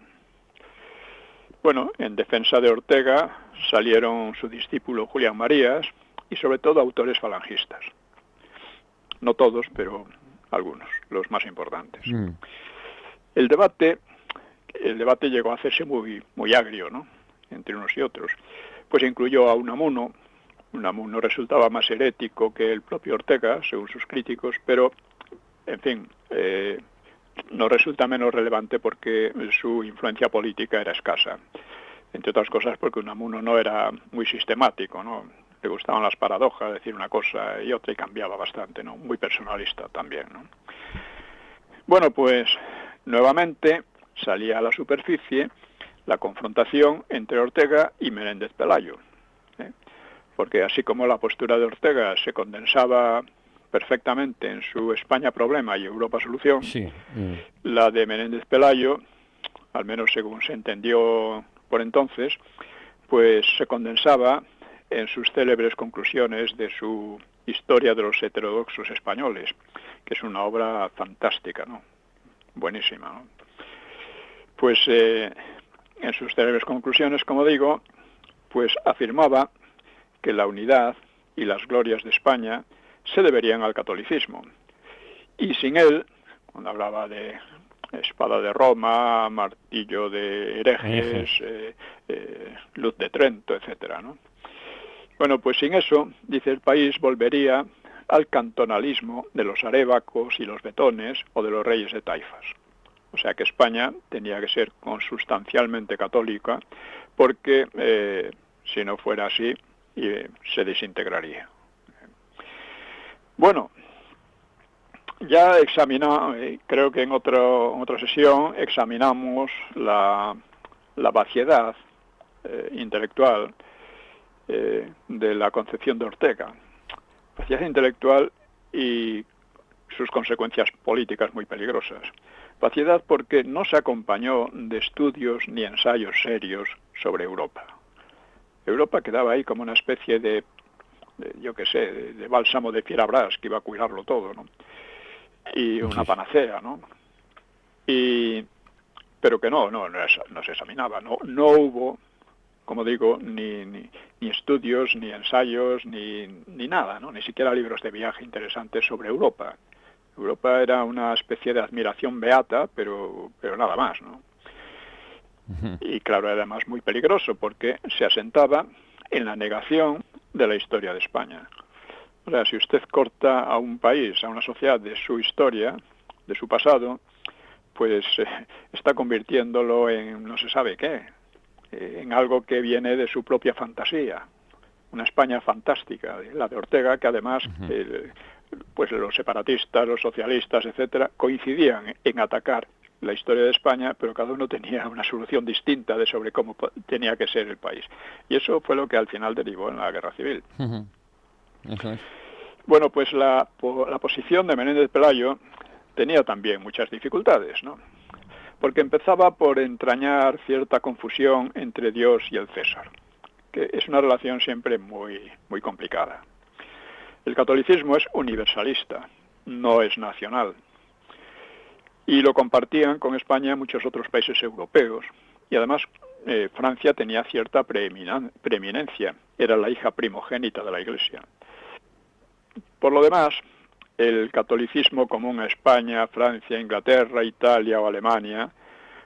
Bueno, en defensa de Ortega salieron su discípulo Julián Marías y sobre todo autores falangistas. No todos, pero algunos, los más importantes. El debate llegó a hacerse muy, muy agrio, ¿no?, entre unos y otros. Pues incluyó a Unamuno. Unamuno resultaba más herético que el propio Ortega, según sus críticos, pero, en fin, no resulta menos relevante porque su influencia política era escasa. Entre otras cosas porque Unamuno no era muy sistemático, ¿no? Le gustaban las paradojas, decir una cosa y otra, y cambiaba bastante, ¿no? Muy personalista también, ¿no? Bueno, pues nuevamente salía a la superficie la confrontación entre Ortega y Menéndez Pelayo, porque así como la postura de Ortega se condensaba perfectamente en su España problema y Europa solución, sí. La de Menéndez Pelayo, al menos según se entendió por entonces, pues se condensaba en sus célebres conclusiones de su Historia de los heterodoxos españoles, que es una obra fantástica, ¿no? Buenísima, ¿no? Pues en sus célebres conclusiones, como digo, pues afirmaba que la unidad y las glorias de España se deberían al catolicismo. Y sin él, cuando hablaba de espada de Roma, martillo de herejes, luz de Trento, etcétera, ¿no? Bueno, pues sin eso, dice, el país volvería al cantonalismo de los arébacos y los betones o de los reyes de taifas. O sea que España tenía que ser consustancialmente católica, porque si no fuera así, y se desintegraría. Bueno, ya creo que en otra sesión examinamos la vaciedad intelectual de la concepción de Ortega. Vaciedad intelectual y sus consecuencias políticas muy peligrosas. Vaciedad porque no se acompañó de estudios ni ensayos serios sobre Europa. Europa quedaba ahí como una especie de bálsamo de Fierabras que iba a cuidarlo todo, ¿no? Y una panacea, ¿no? Pero que no se examinaba, no hubo, como digo, ni estudios, ni ensayos, ni nada, ¿no? Ni siquiera libros de viaje interesantes sobre Europa. Europa era una especie de admiración beata, pero nada más, ¿no? Y claro, era además muy peligroso porque se asentaba en la negación de la historia de España. O sea, si usted corta a un país, a una sociedad de su historia, de su pasado, pues está convirtiéndolo en no se sabe qué, en algo que viene de su propia fantasía. Una España fantástica, la de Ortega, que además pues los separatistas, los socialistas, etcétera, coincidían en atacar la historia de España, pero cada uno tenía una solución distinta sobre cómo tenía que ser el país. Y eso fue lo que al final derivó en la Guerra Civil. Eso es. Bueno, pues la posición de Menéndez Pelayo tenía también muchas dificultades, ¿no? Porque empezaba por entrañar cierta confusión entre Dios y el César, que es una relación siempre muy, muy complicada. El catolicismo es universalista, no es nacional. Y lo compartían con España muchos otros países europeos. Y además Francia tenía cierta preeminencia, era la hija primogénita de la Iglesia. Por lo demás, el catolicismo común a España, Francia, Inglaterra, Italia o Alemania,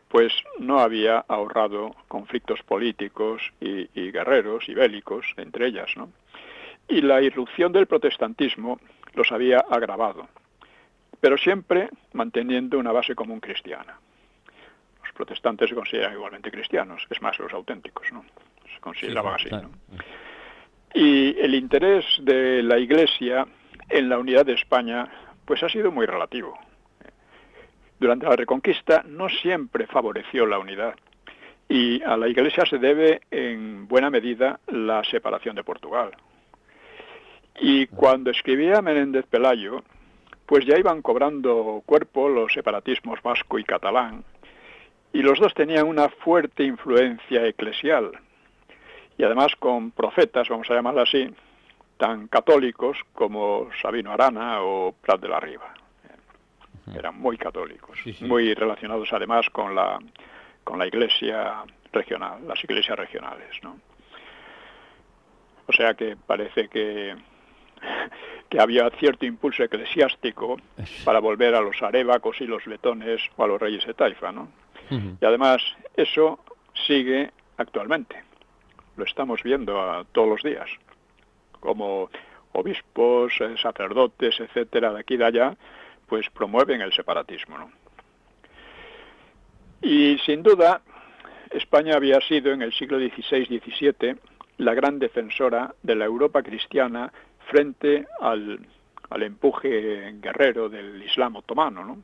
pues no había ahorrado conflictos políticos y guerreros y bélicos entre ellas, ¿no? Y la irrupción del protestantismo los había agravado, pero siempre manteniendo una base común cristiana. Los protestantes se consideran igualmente cristianos, es más, los auténticos, ¿no? Se consideraban así, ¿no? Y el interés de la Iglesia en la unidad de España, pues ha sido muy relativo. Durante la Reconquista no siempre favoreció la unidad, y a la Iglesia se debe en buena medida la separación de Portugal. Y cuando escribía Menéndez Pelayo, pues ya iban cobrando cuerpo los separatismos vasco y catalán, y los dos tenían una fuerte influencia eclesial, y además con profetas, vamos a llamarlo así, tan católicos como Sabino Arana o Prat de la Riba. Eran muy católicos, muy relacionados además con la iglesia regional, las iglesias regionales, ¿no? O sea que parece que había cierto impulso eclesiástico para volver a los arévacos y los letones o a los reyes de Taifa, ¿no? Y además eso sigue actualmente. Lo estamos viendo todos los días, como obispos, sacerdotes, etcétera, de aquí y de allá, pues promueven el separatismo, ¿no? Y sin duda, España había sido en el siglo XVI-XVII la gran defensora de la Europa cristiana frente al empuje guerrero del Islam otomano, ¿no?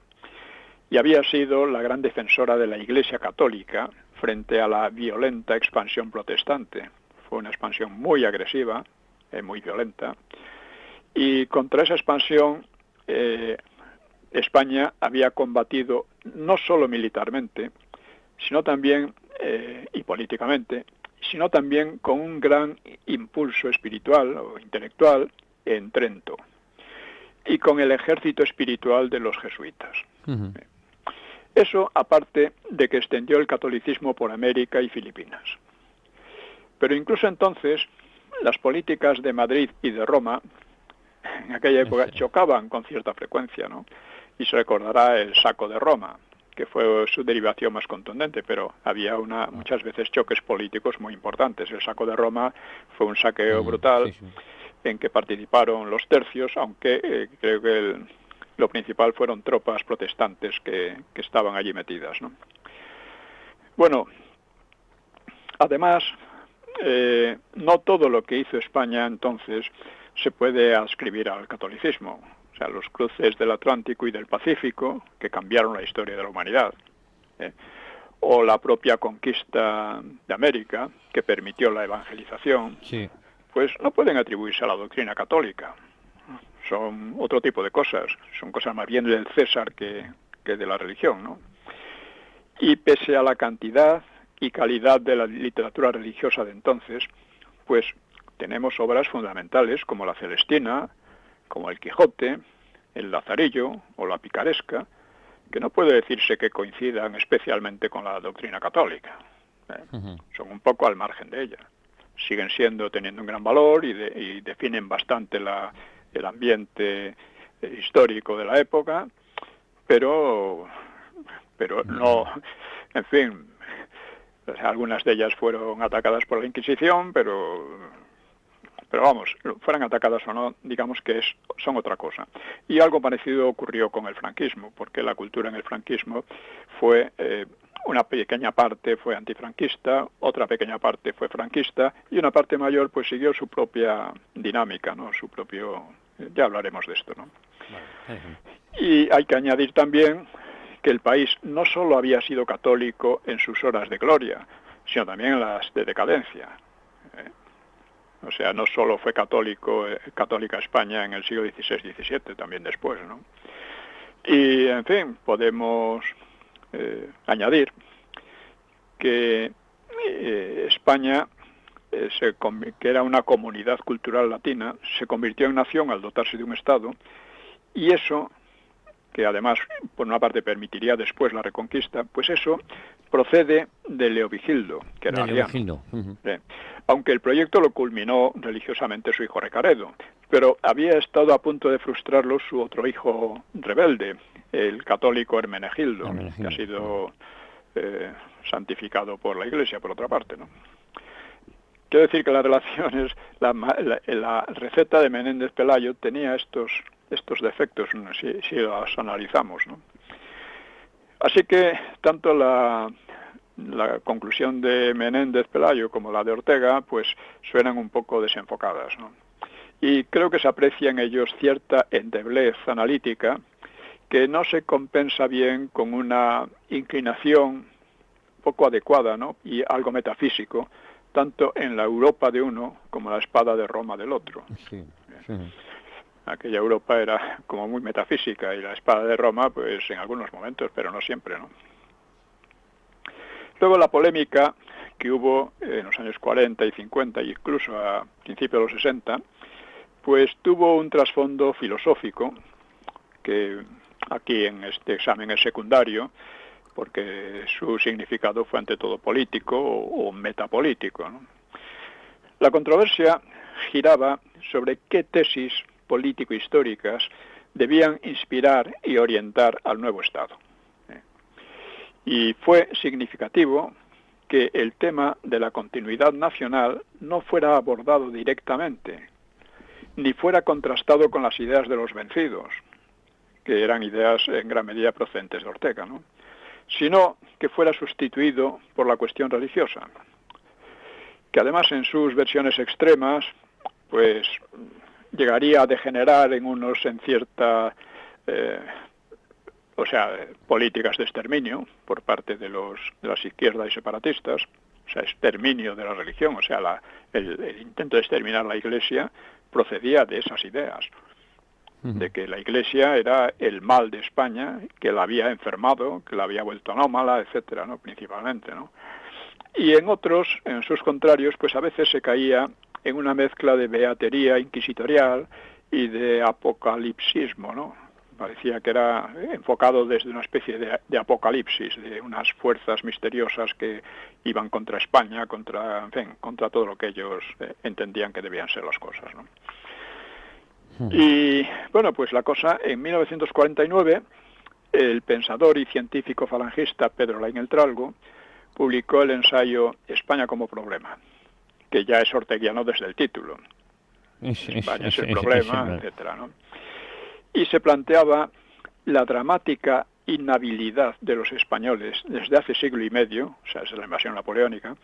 Y había sido la gran defensora de la Iglesia católica frente a la violenta expansión protestante. Fue una expansión muy agresiva, muy violenta, y contra esa expansión España había combatido no solo militarmente, sino también y políticamente, sino también con un gran impulso espiritual o intelectual en Trento y con el ejército espiritual de los jesuitas. Eso aparte de que extendió el catolicismo por América y Filipinas. Pero incluso entonces las políticas de Madrid y de Roma en aquella época chocaban con cierta frecuencia, ¿no? Y se recordará el saco de Roma, que fue su derivación más contundente, pero había muchas veces choques políticos muy importantes. El saco de Roma fue un saqueo brutal en que participaron los tercios, aunque creo que lo principal fueron tropas protestantes que estaban allí metidas, ¿no? Bueno, además no todo lo que hizo España entonces se puede adscribir al catolicismo. O sea, los cruces del Atlántico y del Pacífico, que cambiaron la historia de la humanidad, o la propia conquista de América, que permitió la evangelización, Sí. pues no pueden atribuirse a la doctrina católica. Son otro tipo de cosas, son cosas más bien del César que de la religión, ¿no? Y pese a la cantidad y calidad de la literatura religiosa de entonces, pues tenemos obras fundamentales como la Celestina, como el Quijote, el Lazarillo o la Picaresca, que no puede decirse que coincidan especialmente con la doctrina católica. Son un poco al margen de ella. Siguen teniendo un gran valor y definen bastante el ambiente histórico de la época, pero no, en fin, algunas de ellas fueron atacadas por la Inquisición, pero vamos, fueran atacadas o no, digamos que son otra cosa. Y algo parecido ocurrió con el franquismo, porque la cultura en el franquismo fue, una pequeña parte fue antifranquista, otra pequeña parte fue franquista, y una parte mayor pues siguió su propia dinámica, ¿no? Su propio, ya hablaremos de esto, ¿no? Vale. Y hay que añadir también que el país no solo había sido católico en sus horas de gloria, sino también en las de decadencia. O sea, no solo fue católica España en el siglo XVI-XVII, también después, ¿no? Y, en fin, podemos añadir que España, que era una comunidad cultural latina, se convirtió en nación al dotarse de un Estado, y eso, que además por una parte permitiría después la reconquista, pues eso procede de Leovigildo, que era arriano. Aunque el proyecto lo culminó religiosamente su hijo Recaredo, pero había estado a punto de frustrarlo su otro hijo rebelde, el católico Hermenegildo, que ha sido santificado por la Iglesia, por otra parte, ¿no? Quiero decir que las relaciones, la receta de Menéndez Pelayo tenía estos defectos, si los analizamos, ¿no? Así que tanto la conclusión de Menéndez Pelayo como la de Ortega pues suenan un poco desenfocadas, ¿no? Y creo que se aprecia en ellos cierta endeblez analítica que no se compensa bien con una inclinación poco adecuada, ¿no? Y algo metafísico, tanto en la Europa de uno como la espada de Roma del otro. Sí. Aquella Europa era como muy metafísica y la espada de Roma, pues en algunos momentos, pero no siempre, ¿no? Luego la polémica que hubo en los años 40 y 50 e incluso a principios de los 60, pues tuvo un trasfondo filosófico que aquí en este examen es secundario, porque su significado fue ante todo político o metapolítico, ¿no? La controversia giraba sobre qué tesis político-históricas debían inspirar y orientar al nuevo Estado. Y fue significativo que el tema de la continuidad nacional no fuera abordado directamente, ni fuera contrastado con las ideas de los vencidos, que eran ideas en gran medida procedentes de Ortega, ¿no? Sino que fuera sustituido por la cuestión religiosa, que además en sus versiones extremas, pues llegaría a degenerar en cierta, políticas de exterminio por parte de las izquierdas y separatistas, o sea, exterminio de la religión, o sea, el intento de exterminar la Iglesia procedía de esas ideas, de que la Iglesia era el mal de España, que la había enfermado, que la había vuelto anómala, etcétera, ¿no? Principalmente, ¿no? Y en sus contrarios, pues a veces se caía en una mezcla de beatería inquisitorial y de apocalipsismo, ¿no? Parecía que era enfocado desde una especie de apocalipsis, de unas fuerzas misteriosas que iban contra España, contra todo lo que ellos entendían que debían ser las cosas, ¿no? Y bueno, pues la cosa, en 1949, el pensador y científico falangista Pedro Laín el Tralgo publicó el ensayo España como problema, que ya es orteguiano desde el título. España es el problema, etcétera, ¿no? Y se planteaba la dramática inhabilidad de los españoles desde hace siglo y medio, o sea, desde la invasión napoleónica,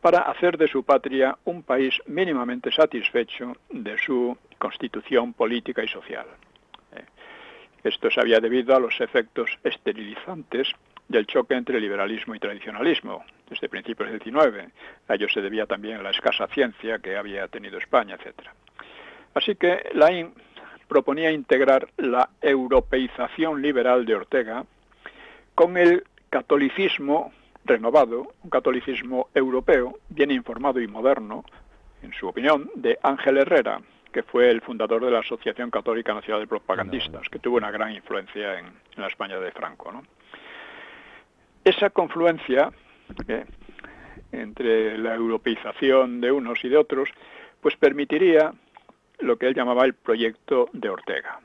para hacer de su patria un país mínimamente satisfecho de su constitución política y social. Esto se había debido a los efectos esterilizantes del choque entre liberalismo y tradicionalismo desde principios del XIX. A ello se debía también la escasa ciencia que había tenido España, etc. Así que Laín proponía integrar la europeización liberal de Ortega con el catolicismo renovado, un catolicismo europeo, bien informado y moderno, en su opinión, de Ángel Herrera, que fue el fundador de la Asociación Católica Nacional de Propagandistas, que tuvo una gran influencia en la España de Franco, ¿no? Esa confluencia entre la europeización de unos y de otros, pues permitiría lo que él llamaba el proyecto de Ortega.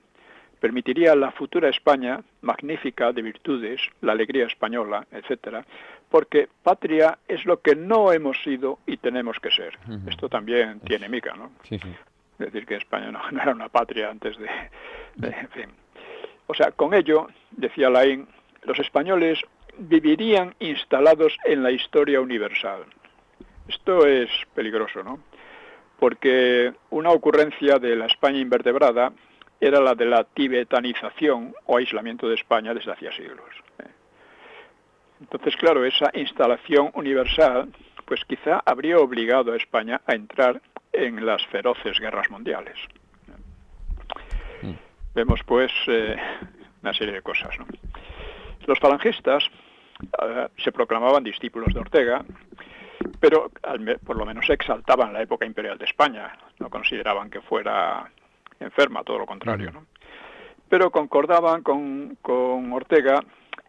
Permitiría la futura España magnífica de virtudes, la alegría española, etcétera, porque patria es lo que no hemos sido y tenemos que ser. Esto también tiene mica, ¿no? Sí, sí. Es decir, que España no era una patria antes de en fin. O sea, con ello, decía Laín, los españoles vivirían instalados en la historia universal. Esto es peligroso, ¿no? Porque una ocurrencia de la España invertebrada era la de la tibetanización o aislamiento de España desde hacía siglos. Entonces, claro, esa instalación universal, pues quizá habría obligado a España a entrar en las feroces guerras mundiales. Vemos, pues, una serie de cosas, ¿no? Los falangistas se proclamaban discípulos de Ortega, pero por lo menos exaltaban la época imperial de España, no consideraban que fuera enferma, todo lo contrario, ¿no? Pero concordaban con Ortega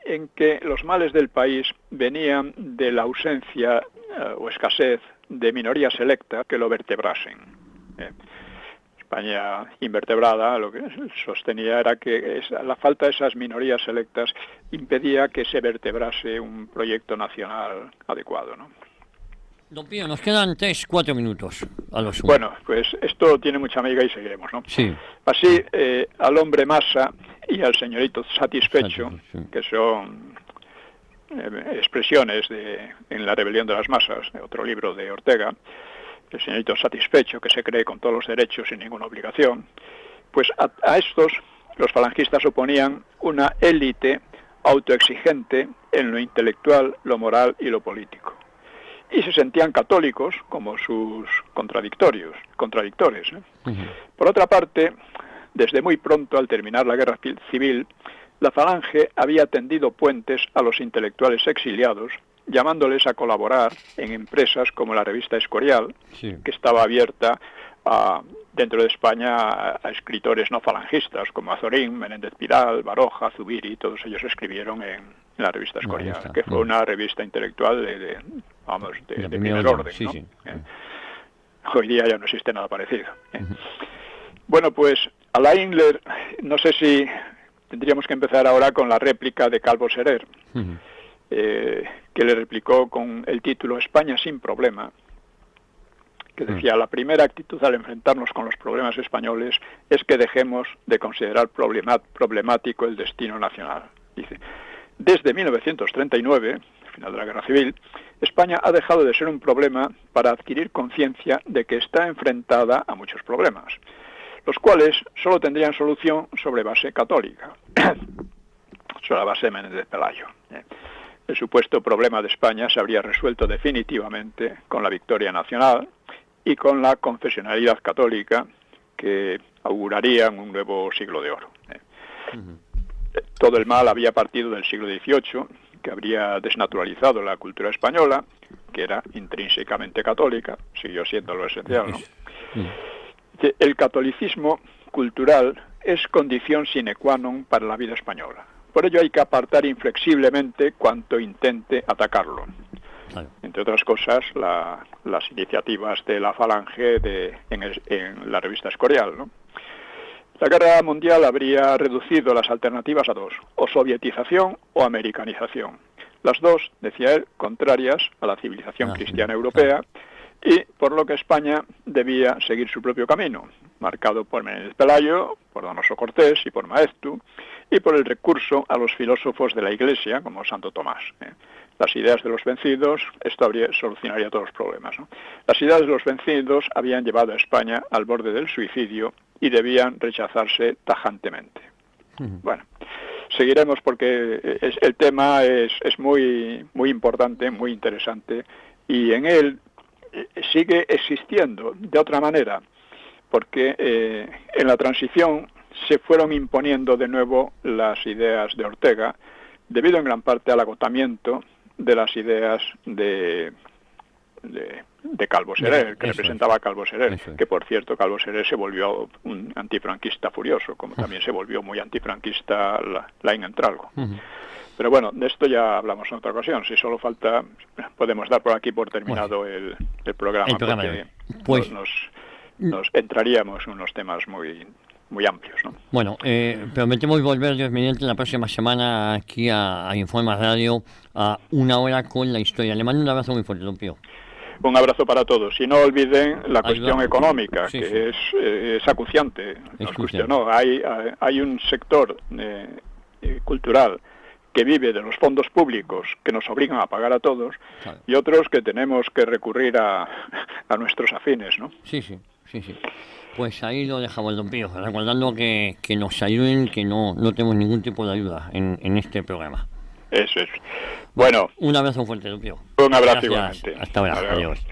en que los males del país venían de la ausencia o escasez de minorías selectas que lo vertebrasen. España invertebrada lo que sostenía era que la falta de esas minorías selectas impedía que se vertebrase un proyecto nacional adecuado, ¿no? Don Pío, nos quedan 3-4 minutos a lo sumo. Bueno, pues esto tiene mucha amiga y seguiremos, ¿no? Sí. Así, al hombre masa y al señorito satisfecho, que son expresiones en La rebelión de las masas, de otro libro de Ortega, el señorito satisfecho, que se cree con todos los derechos sin ninguna obligación, pues a estos los falangistas oponían una élite autoexigente en lo intelectual, lo moral y lo político. Y se sentían católicos como sus contradictores. Por otra parte, desde muy pronto, al terminar la guerra civil, la Falange había tendido puentes a los intelectuales exiliados, llamándoles a colaborar en empresas como la revista Escorial, que estaba abierta dentro de España a escritores no falangistas como Azorín, Menéndez Pidal, Baroja, Zubiri, todos ellos escribieron en la revista Escorial, que fue una revista intelectual de primer orden, ¿no? Sí. Hoy día ya no existe nada parecido. Bueno, pues a Laín, no sé si tendríamos que empezar ahora con la réplica de Calvo Serer, que le replicó con el título España sin problema, que decía: la primera actitud al enfrentarnos con los problemas españoles es que dejemos de considerar problemático el destino nacional. Dice: desde 1939, al final de la Guerra Civil, España ha dejado de ser un problema para adquirir conciencia de que está enfrentada a muchos problemas, los cuales solo tendrían solución sobre base católica, sobre la base de Menéndez Pelayo. El supuesto problema de España se habría resuelto definitivamente con la victoria nacional y con la confesionalidad católica, que augurarían un nuevo siglo de oro. Todo el mal había partido del siglo XVIII, que habría desnaturalizado la cultura española, que era intrínsecamente católica, siguió siendo lo esencial, ¿no? El catolicismo cultural es condición sine qua non para la vida española. Por ello hay que apartar inflexiblemente cuanto intente atacarlo. Entre otras cosas, las iniciativas de la Falange en la revista Escorial, ¿no? La guerra mundial habría reducido las alternativas a dos: o sovietización o americanización. Las dos, decía él, contrarias a la civilización cristiana europea, y por lo que España debía seguir su propio camino, marcado por Menéndez Pelayo, por Donoso Cortés y por Maeztu, y por el recurso a los filósofos de la Iglesia, como Santo Tomás. las ideas de los vencidos, esto solucionaría todos los problemas, ¿no? Las ideas de los vencidos habían llevado a España al borde del suicidio y debían rechazarse tajantemente. Bueno, seguiremos porque el tema es muy, muy importante, muy interesante, y en él sigue existiendo de otra manera, porque en la transición se fueron imponiendo de nuevo las ideas de Ortega, debido en gran parte al agotamiento de las ideas de Calvo Serer, que representaba a Calvo Serer, que por cierto Calvo Serer se volvió un antifranquista furioso, como también se volvió muy antifranquista Lain Entralgo. Pero bueno, de esto ya hablamos en otra ocasión. Si solo falta, podemos dar por aquí por terminado el programa, porque pues nos entraríamos en unos temas muy amplios, ¿no? Bueno, prometemos volver, Dios mediante, la próxima semana aquí a Informa Radio a una hora con la historia. Le mando un abrazo muy fuerte, don Pío. Un abrazo para todos. Y no olviden la cuestión económica, que es acuciante. Nos guste o no. Hay un sector cultural que vive de los fondos públicos que nos obligan a pagar a todos, claro, y otros que tenemos que recurrir a nuestros afines, ¿no? Sí. Pues ahí lo dejamos, don Pío, recordando que nos ayuden, que no tenemos ningún tipo de ayuda en este programa. Eso es. Bueno. Un abrazo fuerte, don Pío. Un abrazo. Gracias. Igualmente. Hasta ahora. Adiós.